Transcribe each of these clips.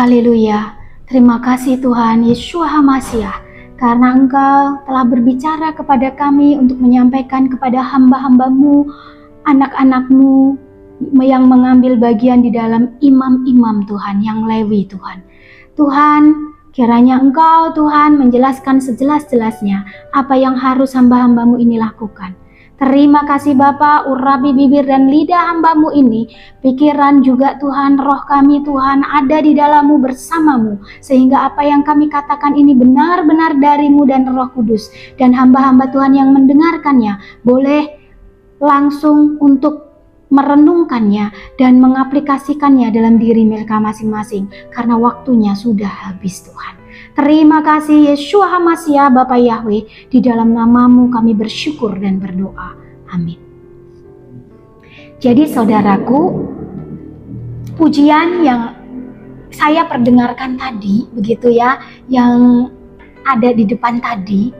Haleluya. Terima kasih Tuhan Yeshua HaMashiach, karena Engkau telah berbicara kepada kami untuk menyampaikan kepada hamba-hambamu, anak-anakmu yang mengambil bagian di dalam imam-imam Tuhan, yang Lewi Tuhan. Tuhan, kiranya Engkau Tuhan menjelaskan sejelas-jelasnya apa yang harus hamba-hambamu ini lakukan. Terima kasih Bapa, urapi bibir dan lidah hambamu ini, pikiran juga Tuhan, roh kami Tuhan ada di dalam-Mu bersama-Mu, sehingga apa yang kami katakan ini benar-benar dari-Mu dan Roh Kudus, dan hamba-hamba Tuhan yang mendengarkannya boleh langsung untuk merenungkannya dan mengaplikasikannya dalam diri mereka masing-masing, karena waktunya sudah habis Tuhan. Terima kasih Yeshua HaMashiach, Bapa Yahweh, di dalam nama-Mu kami bersyukur dan berdoa. Amin. Jadi saudaraku, pujian yang saya perdengarkan tadi, begitu ya, yang ada di depan tadi,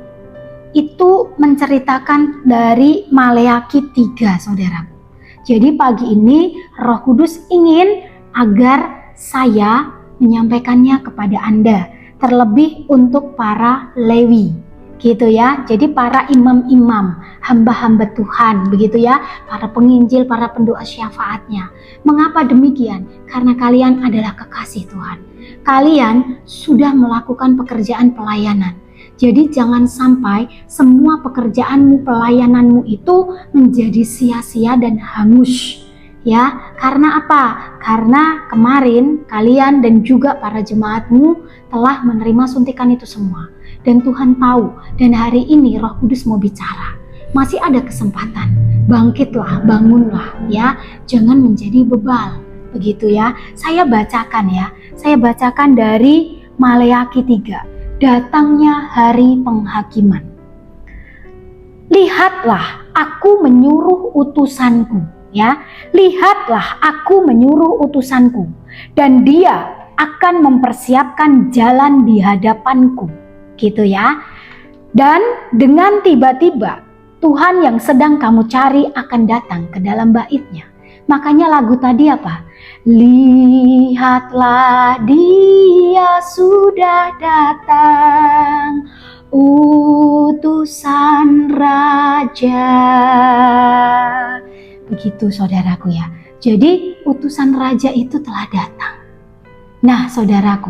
itu menceritakan dari Maleakhi 3, saudaraku. Jadi pagi ini Roh Kudus ingin agar saya menyampaikannya kepada Anda, terlebih untuk para Lewi, gitu ya. Jadi para imam-imam, hamba-hamba Tuhan, begitu ya, para penginjil, para pendoa syafaatnya. Mengapa demikian? Karena kalian adalah kekasih Tuhan. Kalian sudah melakukan pekerjaan pelayanan. Jadi jangan sampai semua pekerjaanmu, pelayananmu itu menjadi sia-sia dan hangus. Ya, karena apa? Karena kemarin kalian dan juga para jemaatmu telah menerima suntikan itu semua. Dan Tuhan tahu, dan hari ini Roh Kudus mau bicara. Masih ada kesempatan. Bangkitlah, bangunlah ya. Jangan menjadi bebal. Begitu ya. Saya bacakan ya. Saya bacakan dari Maleakhi 3. Datangnya hari penghakiman. Lihatlah, aku menyuruh utusanku. Ya, lihatlah aku menyuruh utusanku, dan dia akan mempersiapkan jalan di hadapanku, gitu ya. Dan dengan tiba-tiba Tuhan yang sedang kamu cari akan datang ke dalam baitnya. Makanya lagu tadi apa? Lihatlah dia sudah datang, utusan raja. Begitu saudaraku ya. Jadi utusan raja itu telah datang. Nah saudaraku,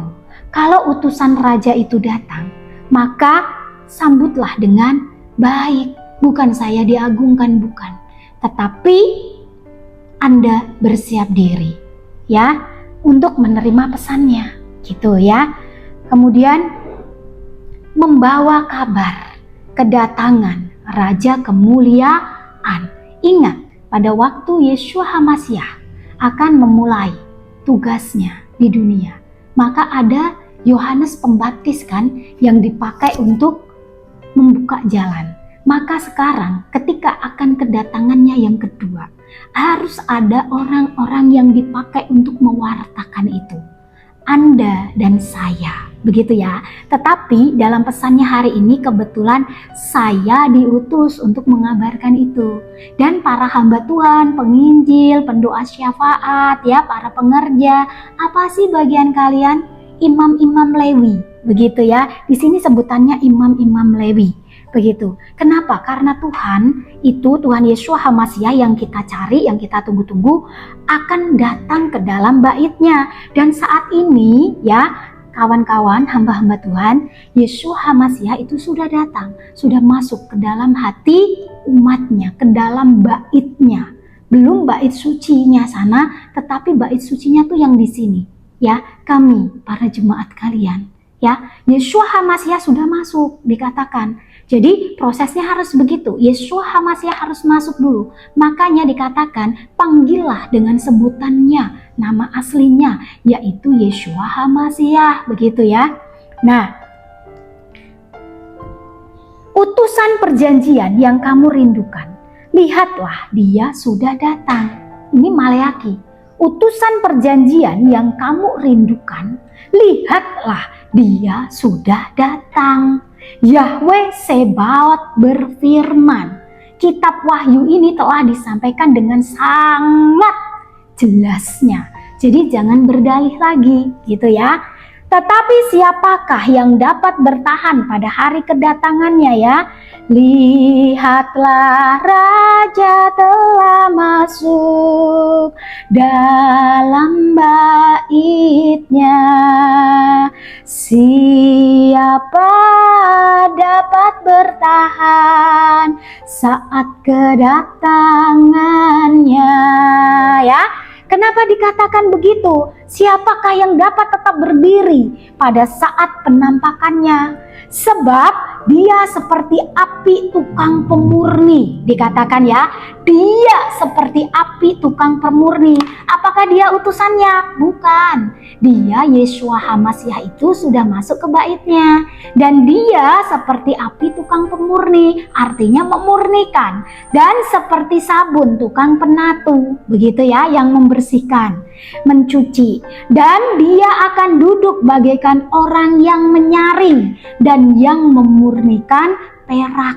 kalau utusan raja itu datang, maka sambutlah dengan baik. Bukan saya diagungkan, bukan. Tetapi Anda bersiap diri ya untuk menerima pesannya, gitu ya. Kemudian membawa kabar kedatangan Raja kemuliaan. Ingat, pada waktu Yeshua HaMashiach akan memulai tugasnya di dunia, maka ada Yohanes Pembaptis kan yang dipakai untuk membuka jalan. Maka sekarang ketika akan kedatangannya yang kedua, harus ada orang-orang yang dipakai untuk mewartakan itu. Anda dan saya, begitu ya. Tetapi dalam pesannya hari ini kebetulan saya diutus untuk mengabarkan itu. Dan para hamba Tuhan, penginjil, pendoa syafaat, ya, para pengerja, apa sih bagian kalian? Imam-imam Lewi, begitu ya. Di sini sebutannya imam-imam Lewi. Begitu. Kenapa? Karena Tuhan itu, Tuhan Yeshua HaMashiach yang kita cari, yang kita tunggu-tunggu, akan datang ke dalam baitnya. Dan saat ini ya, kawan-kawan, hamba-hamba Tuhan, Yeshua HaMashiach itu sudah datang, sudah masuk ke dalam hati umatnya, ke dalam baitnya. Belum bait sucinya sana, tetapi bait sucinya tuh yang di sini. Ya, kami, para jemaat kalian. Ya, Yeshua HaMashiach sudah masuk, dikatakan. Jadi prosesnya harus begitu. Yeshua HaMashiach harus masuk dulu. Makanya dikatakan panggillah dengan sebutannya, nama aslinya, yaitu Yeshua HaMashiach, begitu ya. Nah, utusan perjanjian yang kamu rindukan, lihatlah dia sudah datang. Ini Maleakhi. Utusan perjanjian yang kamu rindukan, lihatlah dia sudah datang. Yahweh Sebaot berfirman. Kitab Wahyu ini telah disampaikan dengan sangat jelasnya, Jadi jangan berdalih lagi, gitu ya. Tetapi siapakah yang dapat bertahan pada hari kedatangannya ya? Lihatlah raja telah masuk dalam baitnya. Siapa dapat bertahan saat kedatangannya ya? Kenapa dikatakan begitu? Siapakah yang dapat tetap berdiri pada saat penampakannya? Sebab dia seperti api tukang pemurni. Dikatakan ya, dia seperti api tukang pemurni. Apakah dia utusannya? Bukan. Dia Yeshua HaMasiah itu sudah masuk ke baitnya. Dan dia seperti api tukang pemurni, artinya memurnikan. Dan seperti sabun tukang penatu, begitu ya, yang membersihkan, mencuci. Dan dia akan duduk bagaikan orang yang menyaring dan yang memurnikan perak.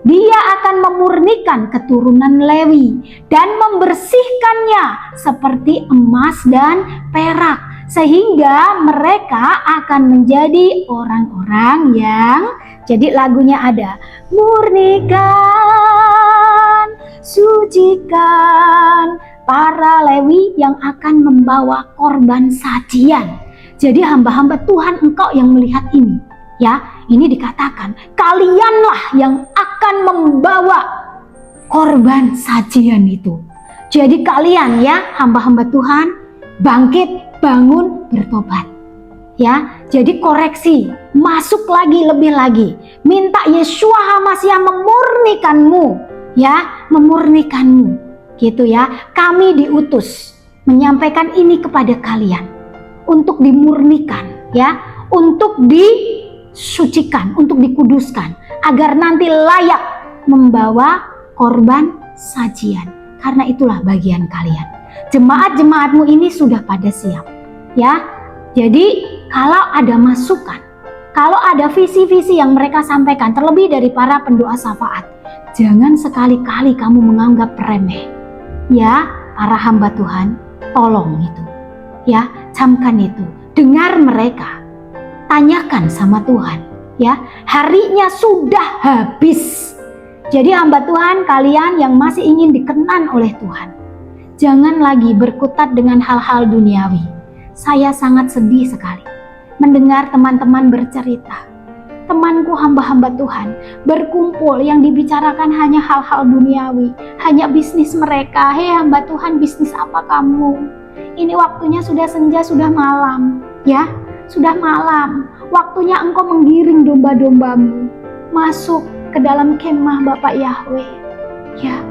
Dia akan memurnikan keturunan Lewi dan membersihkannya seperti emas dan perak, sehingga mereka akan menjadi orang-orang yang, jadi lagunya ada, murnikan, sucikan para Lewi yang akan membawa korban sajian. Jadi hamba-hamba Tuhan, engkau yang melihat ini ya, ini dikatakan kalianlah yang akan membawa korban sajian itu. Jadi kalian ya hamba-hamba Tuhan, bangkit, bangun, bertobat ya. Jadi koreksi, masuk lagi, lebih lagi, minta Yeshua HaMasiah memurnikanmu ya, memurnikanmu gitu ya. Kami diutus menyampaikan ini kepada kalian untuk dimurnikan ya, untuk disucikan, untuk dikuduskan, agar nanti layak membawa korban sajian. Karena itulah bagian kalian. Jemaat-jemaatmu ini sudah pada siap ya. Jadi kalau ada masukan, kalau ada visi-visi yang mereka sampaikan, terlebih dari para pendoa syafaat, jangan sekali-kali kamu menganggap remeh ya. Para hamba Tuhan, tolong itu ya, camkan itu, dengar mereka, tanyakan sama Tuhan ya. Harinya sudah habis. Jadi hamba Tuhan, kalian yang masih ingin dikenan oleh Tuhan, jangan lagi berkutat dengan hal-hal duniawi. Saya sangat sedih sekali mendengar teman-teman bercerita, temanku hamba-hamba Tuhan berkumpul yang dibicarakan hanya hal-hal duniawi, hanya bisnis mereka. Hei hamba Tuhan, bisnis apa kamu? Ini waktunya sudah senja, sudah malam ya, sudah malam. Waktunya engkau menggiring domba-dombamu masuk ke dalam kemah Bapak Yahweh ya.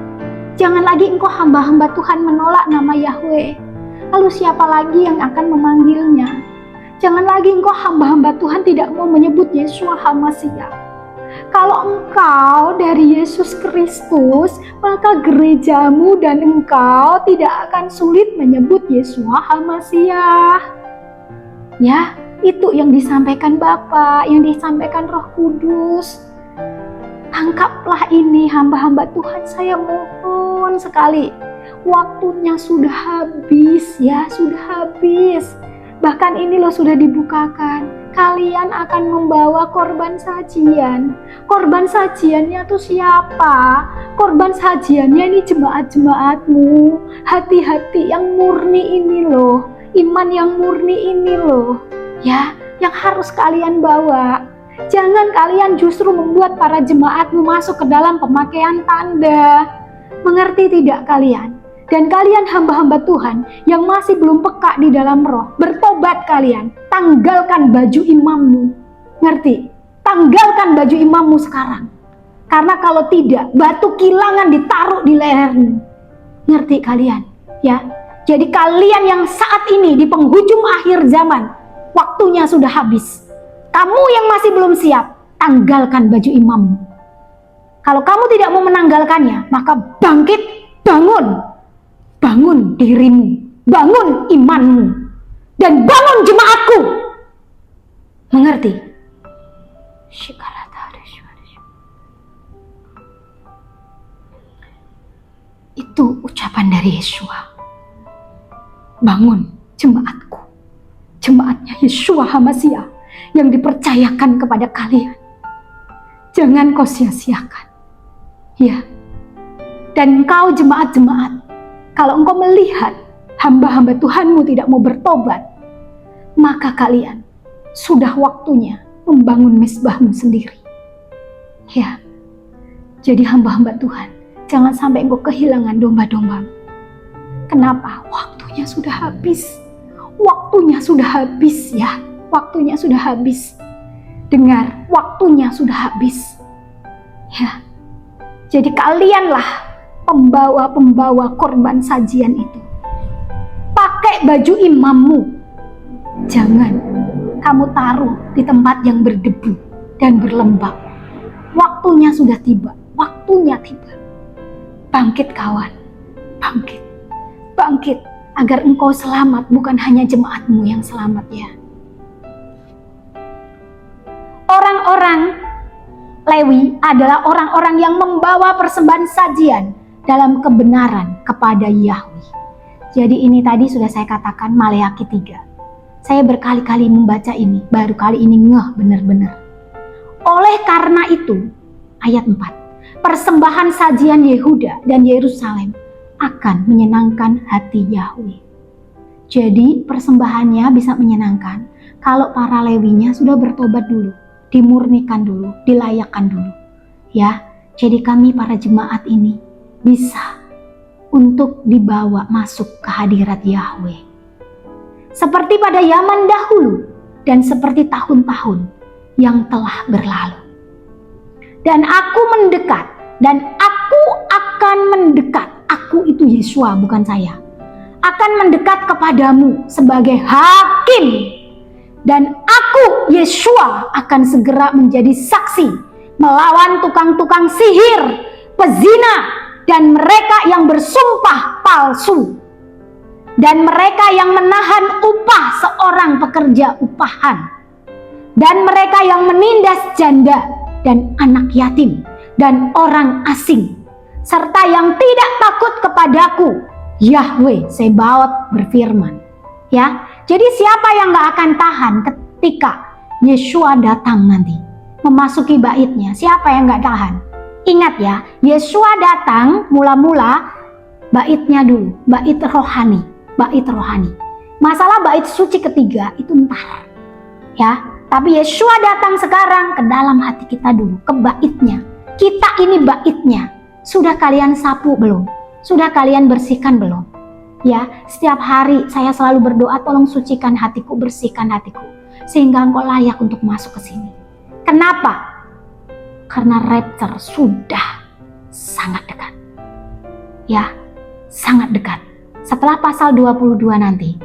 Jangan lagi engkau hamba-hamba Tuhan menolak nama Yahweh. Lalu siapa lagi yang akan memanggilnya? Jangan lagi engkau hamba-hamba Tuhan tidak mau menyebut Yeshua HaMasiah. Kalau engkau dari Yesus Kristus, maka gerejamu dan engkau tidak akan sulit menyebut Yeshua HaMasiah. Ya, itu yang disampaikan Bapa, yang disampaikan Roh Kudus. Tangkaplah ini hamba-hamba Tuhan, saya mohon sekali. Waktunya sudah habis ya, sudah habis. Bahkan ini loh sudah dibukakan. Kalian akan membawa korban sajian. Korban sajiannya tuh siapa? Korban sajiannya ini jemaat-jemaatmu. Hati-hati yang murni ini loh. Iman yang murni ini loh. Ya, yang harus kalian bawa. Jangan kalian justru membuat para jemaatmu masuk ke dalam pemakaian tanda. Mengerti tidak kalian? Dan kalian hamba-hamba Tuhan yang masih belum peka di dalam roh, bertobat kalian, tanggalkan baju imammu. Ngerti? Tanggalkan baju imammu sekarang. Karena kalau tidak, batu kilangan ditaruh di lehermu. Ngerti kalian? Ya. Jadi kalian yang saat ini di penghujung akhir zaman, waktunya sudah habis. Kamu yang masih belum siap, tanggalkan baju imammu. Kalau kamu tidak mau menanggalkannya, maka bangkit, bangun. Bangun dirimu, bangun imanmu, dan bangun jemaatku. Mengerti? Itu ucapan dari Yeshua. Bangun. jemaatku, jemaatnya Yeshua HaMasiah yang dipercayakan kepada kalian. Jangan kau sia-siakan. Ya. Dan engkau jemaat-jemaat, kalau engkau melihat hamba-hamba Tuhanmu tidak mau bertobat, maka kalian sudah waktunya membangun mezbahmu sendiri. Ya. Jadi hamba-hamba Tuhan, jangan sampai engkau kehilangan domba-dombamu. Kenapa? Waktunya sudah habis. Waktunya sudah habis ya. Waktunya sudah habis. Dengar, waktunya sudah habis. Ya. Jadi kalianlah pembawa-pembawa korban sajian itu. Pakai baju imammu. Jangan kamu taruh di tempat yang berdebu dan berlembab. Waktunya sudah tiba. Waktunya tiba. Bangkit kawan. Bangkit. Bangkit agar engkau selamat, bukan hanya jemaatmu yang selamat ya. Orang-orang Lewi adalah orang-orang yang membawa persembahan sajian dalam kebenaran kepada Yahweh. Jadi ini tadi sudah saya katakan Maleakhi 3. Saya berkali-kali membaca ini, baru kali ini ngeh benar-benar. Oleh karena itu, ayat 4. Persembahan sajian Yehuda dan Yerusalem akan menyenangkan hati Yahweh. Jadi persembahannya bisa menyenangkan kalau para Lewinya sudah bertobat dulu, dimurnikan dulu, dilayakkan dulu. Ya, jadi kami para jemaat ini bisa untuk dibawa masuk ke hadirat Yahweh. Seperti pada zaman dahulu dan seperti tahun-tahun yang telah berlalu. Dan aku mendekat, dan aku akan mendekat. Aku itu Yeshua, bukan saya. Akan mendekat kepadamu sebagai hakim. Dan aku, Yeshua, akan segera menjadi saksi melawan tukang-tukang sihir, pezina, dan mereka yang bersumpah palsu. Dan mereka yang menahan upah seorang pekerja upahan. Dan mereka yang menindas janda dan anak yatim dan orang asing, serta yang tidak takut kepadaku. Yahweh Sebaot berfirman. Ya, jadi siapa yang gak akan tahan ketika Yeshua datang nanti memasuki baitnya? Siapa yang gak tahan? Ingat ya, Yeshua datang mula-mula baitnya dulu, bait rohani, bait rohani. Masalah bait suci ketiga itu ntar. Ya, tapi Yeshua datang sekarang ke dalam hati kita dulu, ke baitnya. Kita ini baitnya. Sudah kalian sapu belum? Sudah kalian bersihkan belum? Ya, setiap hari saya selalu berdoa, tolong sucikan hatiku, bersihkan hatiku, sehingga engkau layak untuk masuk ke sini. Kenapa? Karena rapture sudah sangat dekat. Ya, sangat dekat. Setelah pasal 22 nanti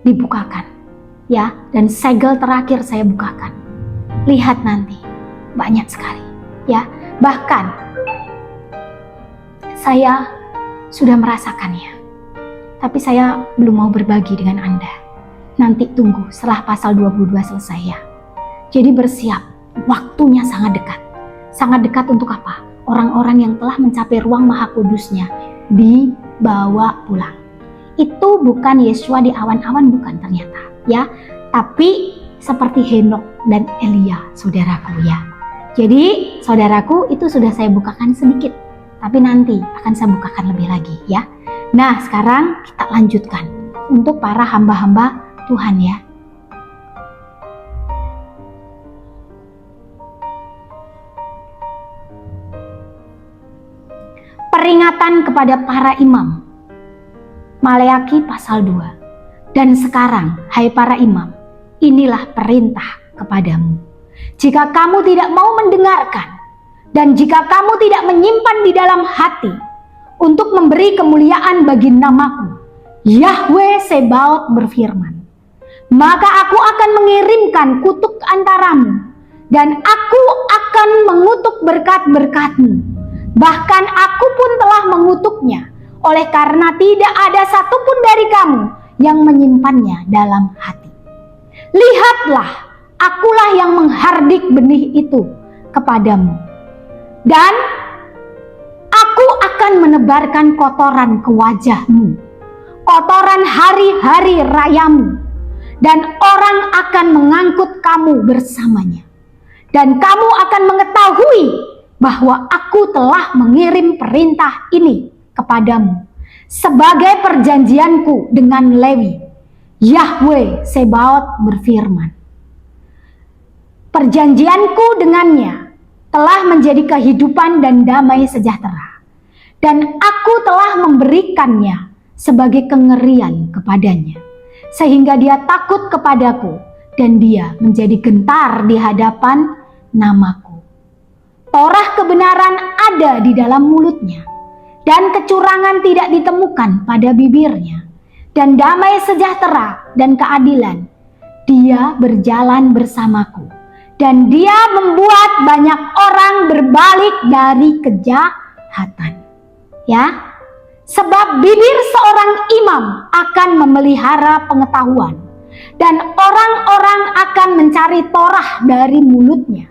dibukakan. Ya, dan segel terakhir saya bukakan. Lihat nanti, banyak sekali. Ya, bahkan saya sudah merasakannya. Tapi saya belum mau berbagi dengan Anda. Nanti tunggu setelah pasal 22 selesai ya. Jadi bersiap, waktunya sangat dekat. Sangat dekat untuk apa? Orang-orang yang telah mencapai ruang maha kudusnya dibawa pulang. Itu bukan Yeshua di awan-awan, bukan ternyata ya. Tapi seperti Henok dan Elia, saudaraku ya. Jadi saudaraku, itu sudah saya bukakan sedikit. Tapi nanti akan saya bukakan lebih lagi ya. Nah, sekarang kita lanjutkan untuk para hamba-hamba Tuhan ya. Peringatan kepada para imam. Maleakhi pasal 2. Dan sekarang, hai para imam, inilah perintah kepadamu. Jika kamu tidak mau mendengarkan, dan jika kamu tidak menyimpan di dalam hati, untuk memberi kemuliaan bagi namaku, Yahweh Sebaot berfirman, maka aku akan mengirimkan kutuk antaramu, dan aku akan mengutuk berkat-berkatmu. Bahkan aku pun telah mengutuknya, oleh karena tidak ada satupun dari kamu yang menyimpannya dalam hati. Lihatlah, akulah yang menghardik benih itu kepadamu, dan aku akan menebarkan kotoran ke wajahmu. kotoran hari-hari rayamu, dan orang akan mengangkut kamu bersamanya. Dan kamu akan mengetahui bahwa aku telah mengirim perintah ini kepadamu sebagai perjanjianku dengan Lewi. Yahwe Sebaot berfirman, perjanjianku dengannya telah menjadi kehidupan dan damai sejahtera, dan aku telah memberikannya sebagai kengerian kepadanya, sehingga dia takut kepadaku dan dia menjadi gentar di hadapan namaku. Torah kebenaran ada di dalam mulutnya, dan kecurangan tidak ditemukan pada bibirnya, dan damai sejahtera dan keadilan dia berjalan bersamaku, dan dia membuat banyak orang berbalik dari kejahatan. Ya, sebab bibir seorang imam akan memelihara pengetahuan, dan orang-orang akan mencari Torah dari mulutnya,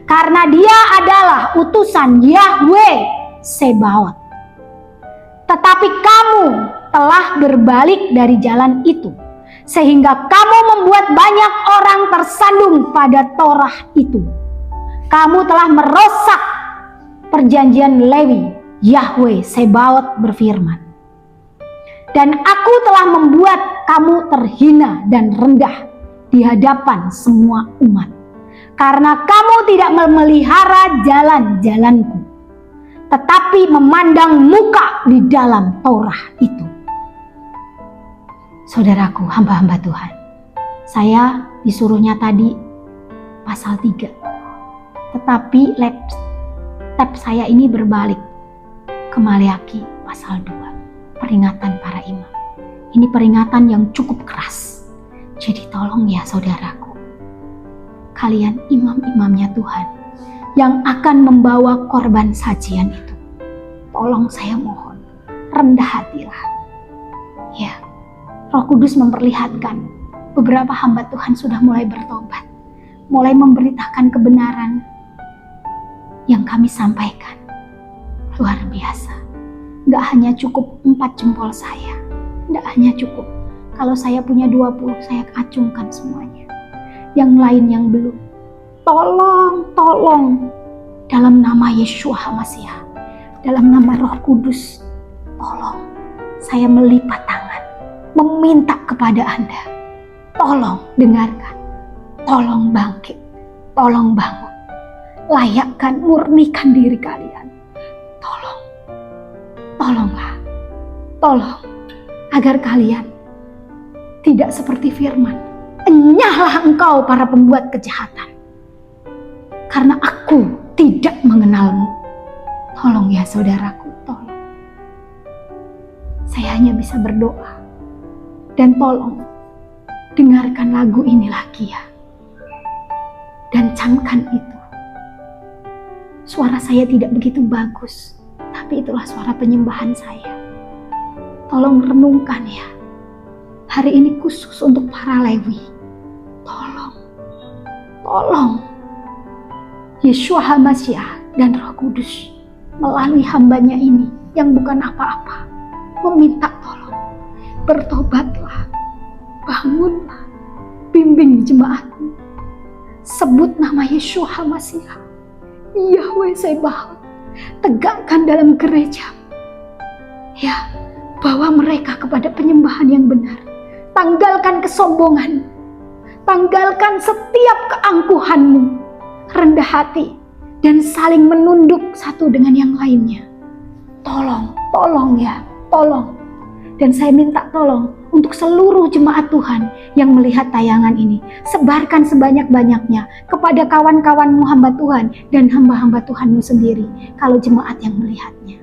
karena dia adalah utusan Yahwe Sebaot. Tetapi kamu telah berbalik dari jalan itu, sehingga kamu membuat banyak orang tersandung pada Torah itu. Kamu telah merosak perjanjian Lewi. Yahwe Sebaot berfirman, dan aku telah membuat kamu terhina dan rendah di hadapan semua umat, karena kamu tidak memelihara jalan-jalanku, tetapi memandang muka di dalam Torah itu. Saudaraku, hamba-hamba Tuhan, saya disuruhnya tadi pasal 3, tetapi tab saya ini berbalik ke Maleaki pasal 2, peringatan para imam. Ini peringatan yang cukup keras. Jadi tolong ya saudaraku, kalian imam-imamnya Tuhan yang akan membawa korban sajian itu, tolong saya mohon, rendah hatilah. Ya, Roh Kudus memperlihatkan beberapa hamba Tuhan sudah mulai bertobat, mulai memberitakan kebenaran yang kami sampaikan. Luar biasa. Gak hanya cukup 4 jempol saya. Gak hanya cukup. Kalau saya punya 20, saya acungkan semuanya. Yang lain yang belum. Tolong. Dalam nama Yeshua HaMashiach, dalam nama Roh Kudus, tolong. Saya melipat tangan, meminta kepada Anda. Tolong dengarkan. Tolong bangkit. Tolong bangun. Layakkan, murnikan diri kalian. Tolonglah, tolong, agar kalian tidak seperti firman, enyahlah engkau para pembuat kejahatan, karena aku tidak mengenalmu. Tolong ya saudaraku, tolong. Saya hanya bisa berdoa, dan tolong dengarkan lagu ini lagi ya, dan camkan itu. Suara saya tidak begitu bagus, tapi itulah suara penyembahan saya. Tolong renungkan ya. Hari ini khusus untuk para Lewi. Tolong. Yeshua HaMashiach dan Roh Kudus melalui hambanya ini yang bukan apa-apa meminta tolong. Bertobatlah. Bangunlah. Bimbing jemaatmu. Sebut nama Yeshua HaMashiach. Yahwe Sebaot. Tegakkan dalam gereja. Ya, bawa mereka kepada penyembahan yang benar. Tanggalkan kesombongan. Tanggalkan setiap keangkuhanmu. Rendah hati dan saling menunduk satu dengan yang lainnya. Tolong ya, tolong. Dan saya minta tolong untuk seluruh jemaat Tuhan yang melihat tayangan ini. Sebarkan sebanyak-banyaknya kepada kawan-kawanmu hamba Tuhan dan hamba-hamba Tuhanmu sendiri kalau jemaat yang melihatnya.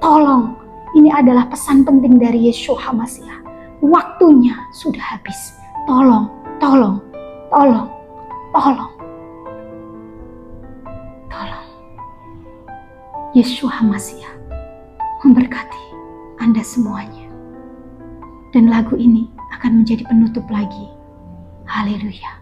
Tolong, ini adalah pesan penting dari Yeshua HaMashiach. Waktunya sudah habis. Tolong. Yeshua HaMashiach memberkati Anda semuanya. Dan lagu ini akan menjadi penutup lagi. Haleluya.